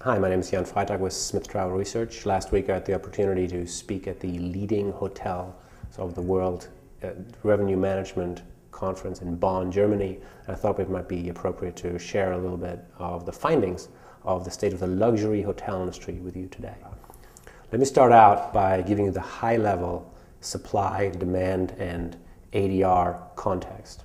Hi, my name is Jan Freitag with Smith Travel Research. Last week I had the opportunity to speak at the leading hotel of the world revenue management conference in Bonn, Germany. And I thought it might be appropriate to share a little bit of the findings of the state of the luxury hotel industry with you today. Let me start out by giving you the high-level supply, demand, and ADR context.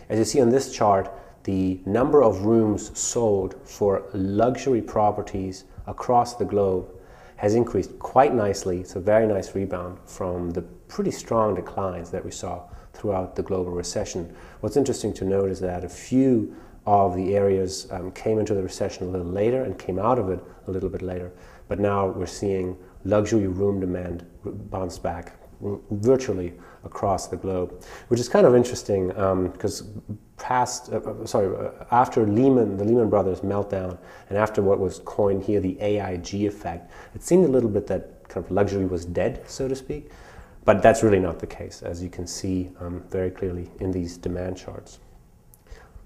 As you see on this chart, the number of rooms sold for luxury properties across the globe has increased quite nicely. It's a very nice rebound from the pretty strong declines that we saw throughout the global recession. What's interesting to note is that a few of the areas came into the recession a little later and came out of it a little bit later. But now we're seeing luxury room demand bounce back virtually across the globe, which is kind of interesting because after the Lehman Brothers meltdown, and after what was coined here the AIG effect, it seemed a little bit that kind of luxury was dead, so to speak. But that's really not the case, as you can see very clearly in these demand charts.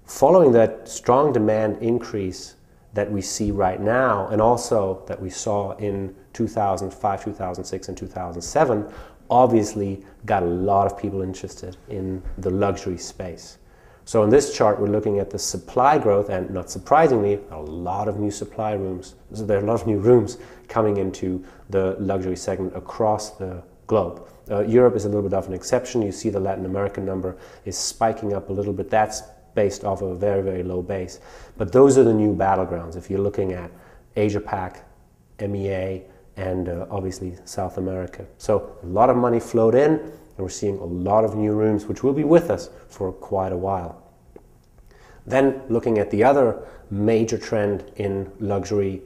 Following that strong demand increase that we see right now, and also that we saw in 2005, 2006, and 2007, obviously got a lot of people interested in the luxury space. So in this chart, we're looking at the supply growth, and not surprisingly, a lot of new supply rooms. So there are a lot of new rooms coming into the luxury segment across the globe. Europe is a little bit of an exception. You see the Latin American number is spiking up a little bit. That's based off of a very, very low base. But those are the new battlegrounds. If you're looking at Asia Pac, MEA, and obviously South America. So a lot of money flowed in, and we're seeing a lot of new rooms, which will be with us for quite a while. Then looking at the other major trend in luxury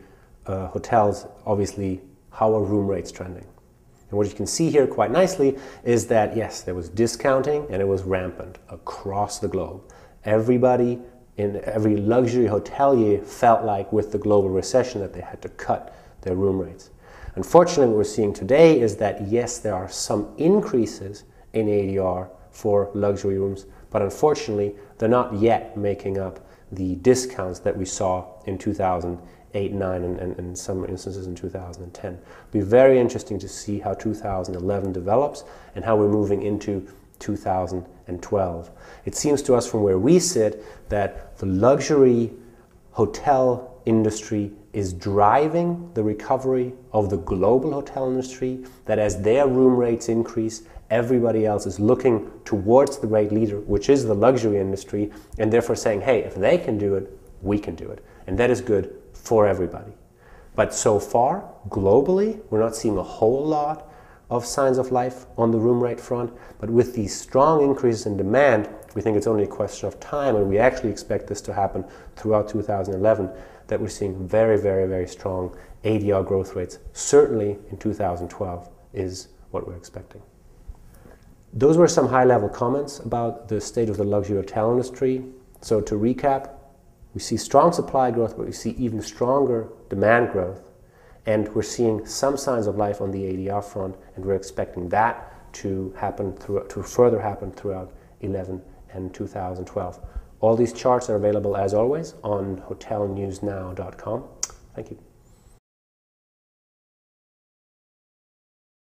hotels, obviously, how are room rates trending? And what you can see here quite nicely is that, yes, there was discounting and it was rampant across the globe. Everybody in every luxury hotelier felt like with the global recession that they had to cut their room rates. Unfortunately, what we're seeing today is that, yes, there are some increases in ADR for luxury rooms, but unfortunately, they're not yet making up the discounts that we saw in 2008, 9, and in some instances in 2010. It'll be very interesting to see how 2011 develops and how we're moving into 2012. It seems to us from where we sit that the luxury hotel industry is driving the recovery of the global hotel industry, that as their room rates increase, everybody else is looking towards the great leader, which is the luxury industry, and therefore saying, hey, if they can do it, we can do it. And that is good for everybody. But so far, globally, we're not seeing a whole lot of signs of life on the room rate front, but with these strong increases in demand, we think it's only a question of time, and we actually expect this to happen throughout 2011, that we're seeing very, very, very strong ADR growth rates. Certainly in 2012 is what we're expecting. Those were some high-level comments about the state of the luxury hotel industry. So to recap, we see strong supply growth, but we see even stronger demand growth. And we're seeing some signs of life on the ADR front, and we're expecting that to further happen throughout 11 and 2012. All these charts are available, as always, on hotelnewsnow.com. Thank you.